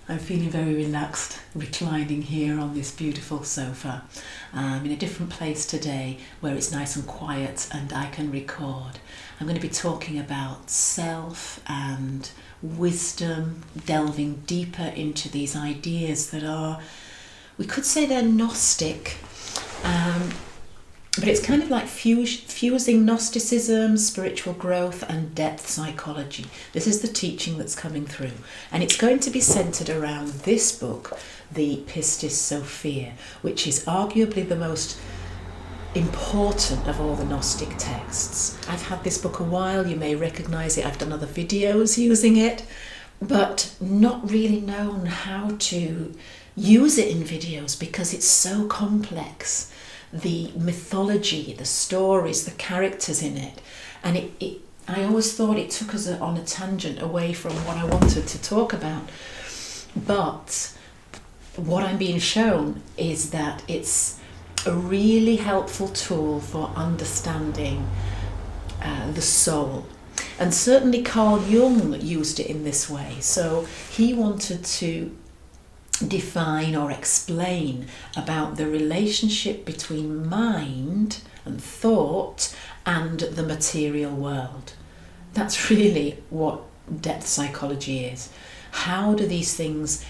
I'm feeling very relaxed, reclining here on this beautiful sofa. I'm in a different place today where it's nice and quiet and I can record. I'm going to be talking about self and wisdom, delving deeper into these ideas that are, we could say they're Gnostic, but it's kind of like fusing Gnosticism, spiritual growth and depth psychology. This is the teaching that's coming through. And it's going to be centred around this book, the Pistis Sophia, which is arguably the most important of all the Gnostic texts. I've had this book a while, you may recognise it, I've done other videos using it, but not really known how to use it in videos because it's so complex. The mythology, the stories, the characters in it, and I always thought it took us on a tangent away from what I wanted to talk about. But what I'm being shown is that it's a really helpful tool for understanding the soul. And certainly Carl Jung used it in this way. So he wanted to define or explain about the relationship between mind and thought and the material world. That's really what depth psychology is. How do these things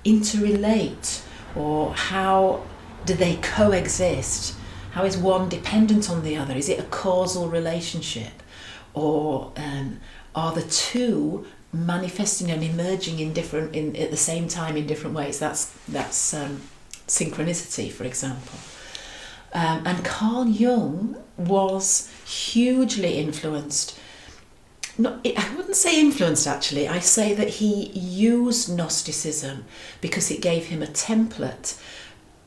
interrelate, or how do they coexist? How is one dependent on the other? Is it a causal relationship, or are the two manifesting and emerging at the same time in different ways? That's synchronicity, for example. And Carl Jung was hugely influenced. I wouldn't say influenced, actually. I say that he used Gnosticism because it gave him a template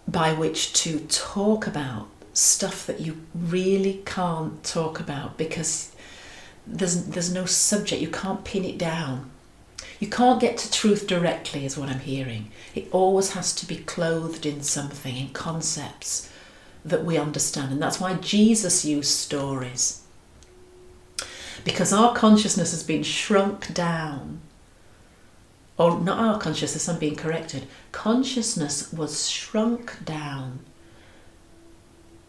by which to talk about stuff that you really can't talk about because there's no subject, you can't pin it down. You can't get to truth directly, is what I'm hearing. It always has to be clothed in something, in concepts that we understand. And that's why Jesus used stories. Because our consciousness has been shrunk down. Or not our consciousness, I'm being corrected. Consciousness was shrunk down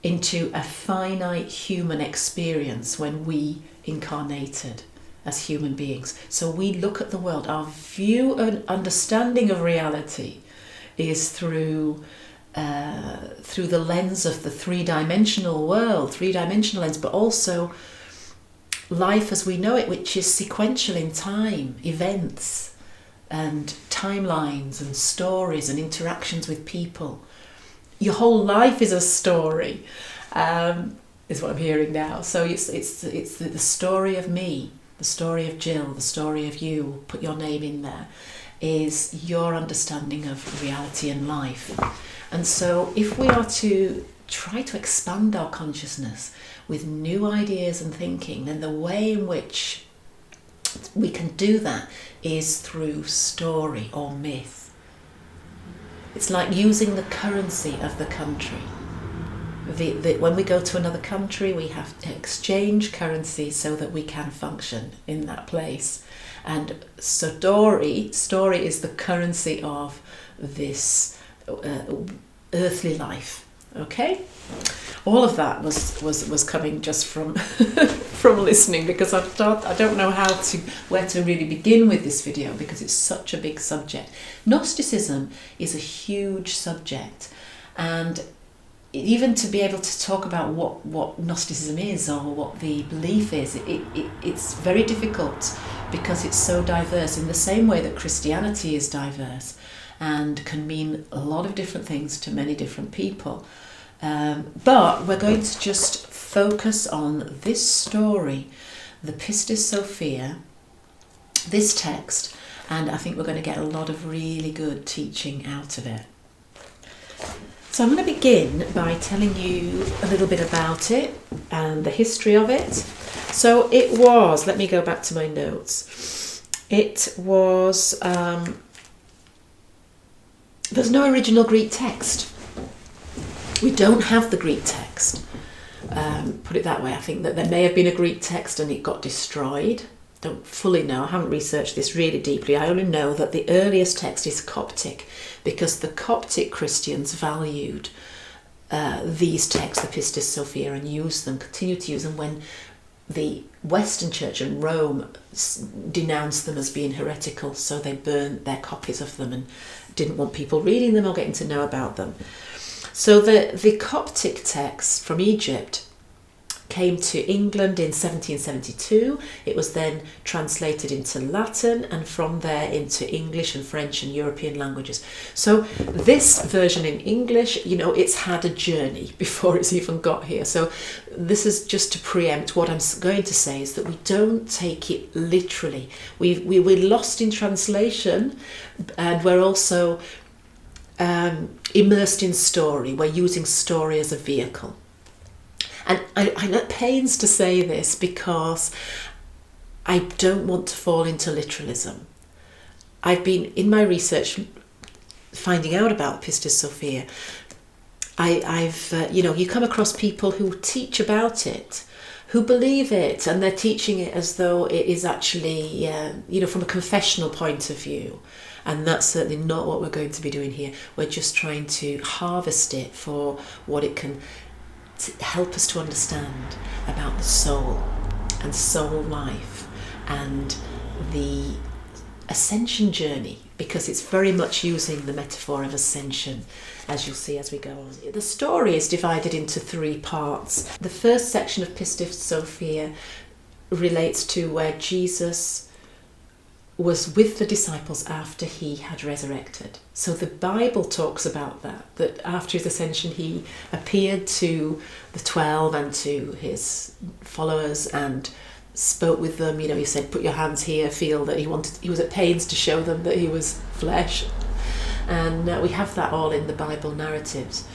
into a finite human experience when we incarnated as human beings. So we look at the world, our view and understanding of reality is through the lens of the three-dimensional world, three-dimensional lens, but also life as we know it, which is sequential in time, events and timelines and stories and interactions with people. Your whole life is a story, is what I'm hearing now. So it's the story of me, the story of Jill, the story of you, put your name in there, is your understanding of reality and life. And so if we are to try to expand our consciousness with new ideas and thinking, then the way in which we can do that is through story or myth. It's like using the currency of the country. When we go to another country, we have to exchange currency so that we can function in that place. And story is the currency of this earthly life. Okay, all of that was coming just from from listening, because I don't know where to really begin with this video because it's such a big subject. Gnosticism is a huge subject, and even to be able to talk about what Gnosticism is or what the belief is, it's very difficult because it's so diverse, in the same way that Christianity is diverse and can mean a lot of different things to many different people. But we're going to just focus on this story, the Pistis Sophia, this text, and I think we're going to get a lot of really good teaching out of it. So I'm going to begin by telling you a little bit about it and the history of it. So it was, let me go back to my notes. It was, there's no original Greek text. We don't have the Greek text. Put it that way. I think that there may have been a Greek text and it got destroyed. don't fully know, I haven't researched this really deeply, I only know that the earliest text is Coptic, because the Coptic Christians valued these texts, the Pistis Sophia, and used them, continued to use them when the Western Church in Rome denounced them as being heretical, so they burned their copies of them and didn't want people reading them or getting to know about them. So the Coptic text from Egypt came to England in 1772. It was then translated into Latin, and from there into English and French and European languages. So this version in English, you know, it's had a journey before it's even got here. So this is just to preempt what I'm going to say, is that we don't take it literally. We're lost in translation, and we're also immersed in story. We're using story as a vehicle. And I'm at pains to say this because I don't want to fall into literalism. I've been, in my research, finding out about Pistis Sophia. You come across people who teach about it, who believe it, and they're teaching it as though it is actually, from a confessional point of view. And that's certainly not what we're going to be doing here. We're just trying to harvest it for what it can help us to understand about the soul and soul life and the ascension journey, because it's very much using the metaphor of ascension, as you'll see as we go on. The story is divided into 3 parts. The first section of Pistis Sophia relates to where Jesus was with the disciples after he had resurrected. So the Bible talks about that after his ascension he appeared to the 12 and to his followers and spoke with them. You know, he said, put your hands here, feel that he was at pains to show them that he was flesh. And we have that all in the Bible narratives.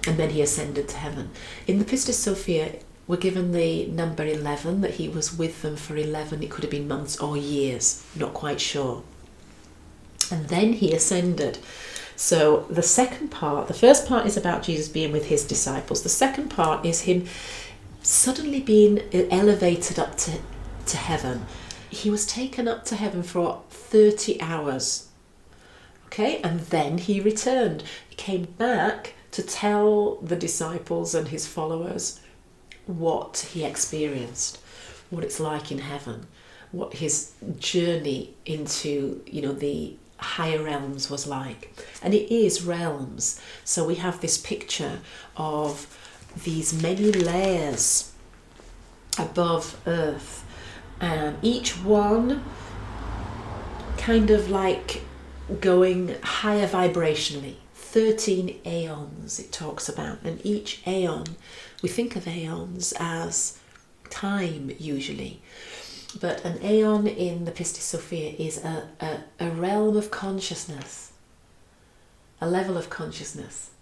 And then he ascended to heaven. In the Pistis Sophia, we're given the number 11, that he was with them for 11, it could have been months or years, not quite sure. And then he ascended. So the first part is about Jesus being with his disciples. The second part is him suddenly being elevated up to heaven. He was taken up to heaven for 30 hours. Okay, and then he returned. He came back to tell the disciples and his followers what he experienced, what it's like in heaven, what his journey into, the higher realms was like. And it is realms. So we have this picture of these many layers above earth, and each one kind of like going higher vibrationally. 13 aeons it talks about, and each aeon, we think of aeons as time usually, but an aeon in the Pistis Sophia is a realm of consciousness, a level of consciousness.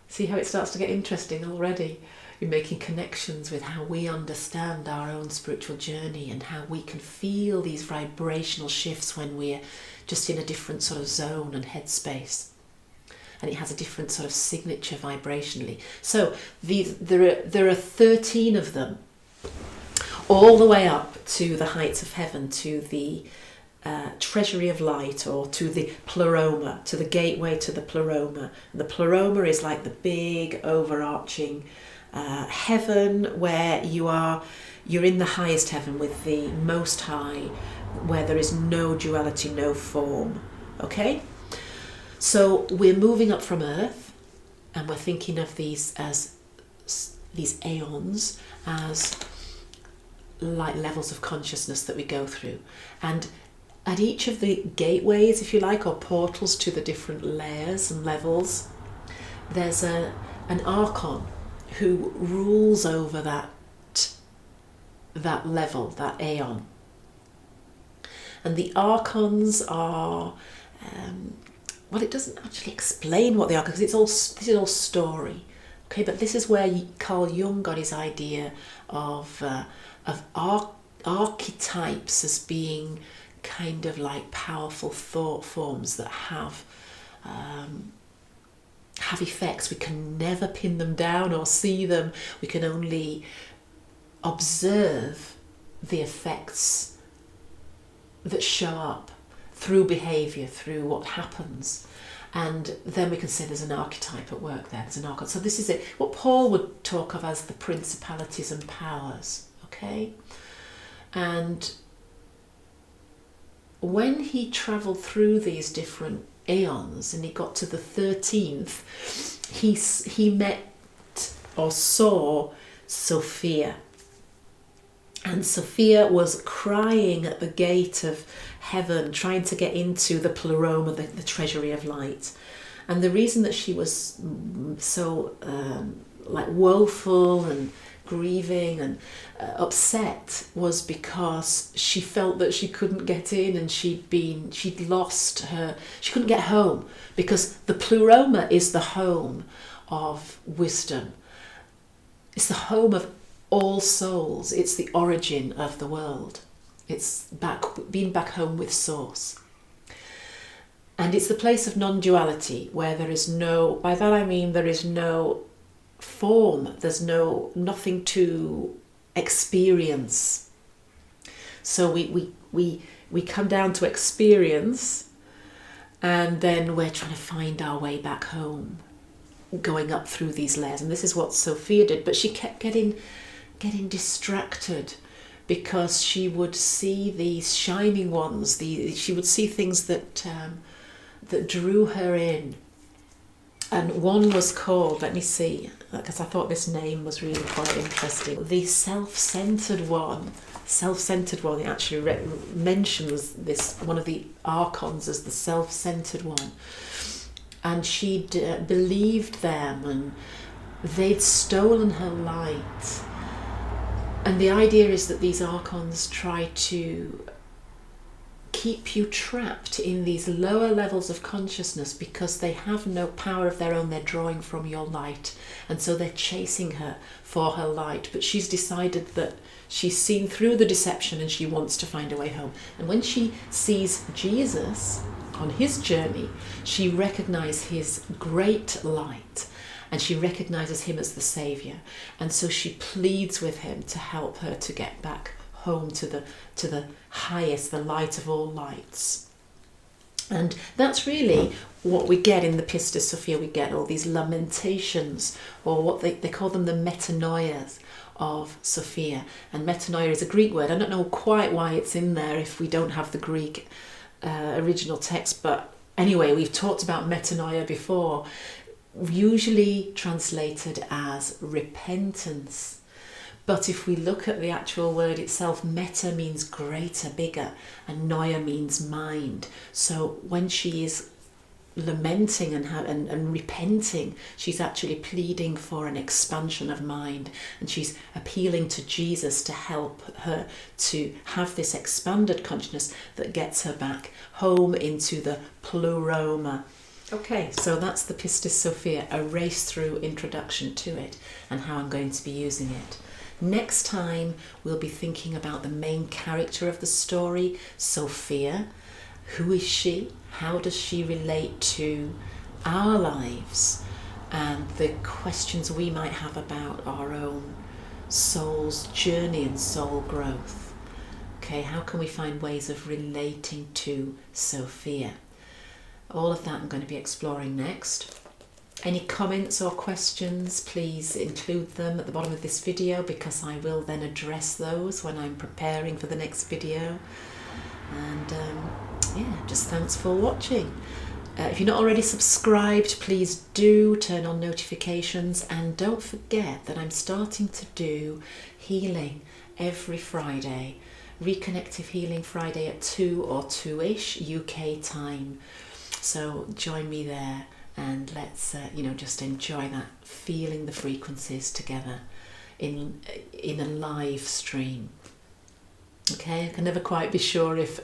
See how it starts to get interesting already? You're making connections with how we understand our own spiritual journey and how we can feel these vibrational shifts when we're just in a different sort of zone and headspace. And it has a different sort of signature vibrationally. So there are 13 of them, all the way up to the heights of heaven, to the treasury of light, or to the pleroma, to the gateway to the pleroma. And the pleroma is like the big overarching heaven where you're in the highest heaven with the Most High, where there is no duality, no form. Okay? So we're moving up from earth, and we're thinking of these aeons as like levels of consciousness that we go through. And at each of the gateways, if you like, or portals to the different layers and levels, there's an archon who rules over that level, that aeon. And the archons are... it doesn't actually explain what they are, because this is all story. Okay, but this is where Carl Jung got his idea of archetypes as being kind of like powerful thought forms that have effects. We can never pin them down or see them. We can only observe the effects that show up through behaviour, through what happens. And then we can say there's an archetype at work there, there's an archon. So this is it, what Paul would talk of as the principalities and powers, okay? And when he travelled through these different aeons and he got to the 13th, he met or saw Sophia. And Sophia was crying at the gate of heaven, trying to get into the pleroma, the treasury of light. And the reason that she was so like woeful and grieving and upset was because she felt that she couldn't get in, and she'd lost her, she couldn't get home, because the pleroma is the home of wisdom. It's the home of all souls. It's the origin of the world. It's being back home with Source. And it's the place of non-duality, where there is no, by that I mean there is no form, there's nothing to experience. So we come down to experience, and then we're trying to find our way back home, going up through these layers. And this is what Sophia did, but she kept getting distracted, because she would see these shining ones, she would see things that drew her in. And one was called, let me see, because I thought this name was really quite interesting, the self-centered one. It actually mentions this, one of the archons, as the self-centered one. And she'd believed them, and they'd stolen her light. And the idea is that these archons try to keep you trapped in these lower levels of consciousness, because they have no power of their own. They're drawing from your light, and so they're chasing her for her light. But she's decided that she's seen through the deception, and she wants to find a way home. And when she sees Jesus on his journey, she recognizes his great light, and she recognizes him as the saviour. And so she pleads with him to help her to get back home to the highest, the light of all lights. And that's really what we get in the Pistis Sophia. We get all these lamentations, or what they call them the metanoias of Sophia. And metanoia is a Greek word. I don't know quite why it's in there if we don't have the Greek original text, but anyway, we've talked about metanoia before, usually translated as repentance. But if we look at the actual word itself, meta means greater, bigger, and noia means mind. So when she is lamenting and repenting, she's actually pleading for an expansion of mind, and she's appealing to Jesus to help her to have this expanded consciousness that gets her back home into the pleroma. Okay, so that's the Pistis Sophia, a race through introduction to it, and how I'm going to be using it. Next time we'll be thinking about the main character of the story, Sophia. Who is she? How does she relate to our lives? And the questions we might have about our own soul's journey and soul growth. Okay, how can we find ways of relating to Sophia? All of that I'm going to be exploring next. Any comments or questions, please include them at the bottom of this video, because I will then address those when I'm preparing for the next video. And yeah, just thanks for watching. If you're not already subscribed, please do turn on notifications, and don't forget that I'm starting to do healing every Friday. Reconnective Healing Friday at 2 or 2ish UK time. So join me there, and let's just enjoy that, feeling the frequencies together in a live stream. Okay, I can never quite be sure if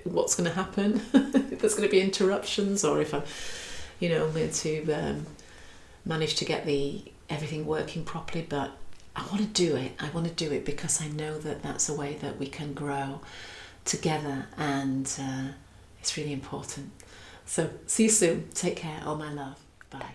what's going to happen, if there's going to be interruptions, or if I'm going to manage to get everything working properly. But I want to do it. I want to do it because I know that that's a way that we can grow together, and it's really important. So see you soon. Take care. All my love. Bye.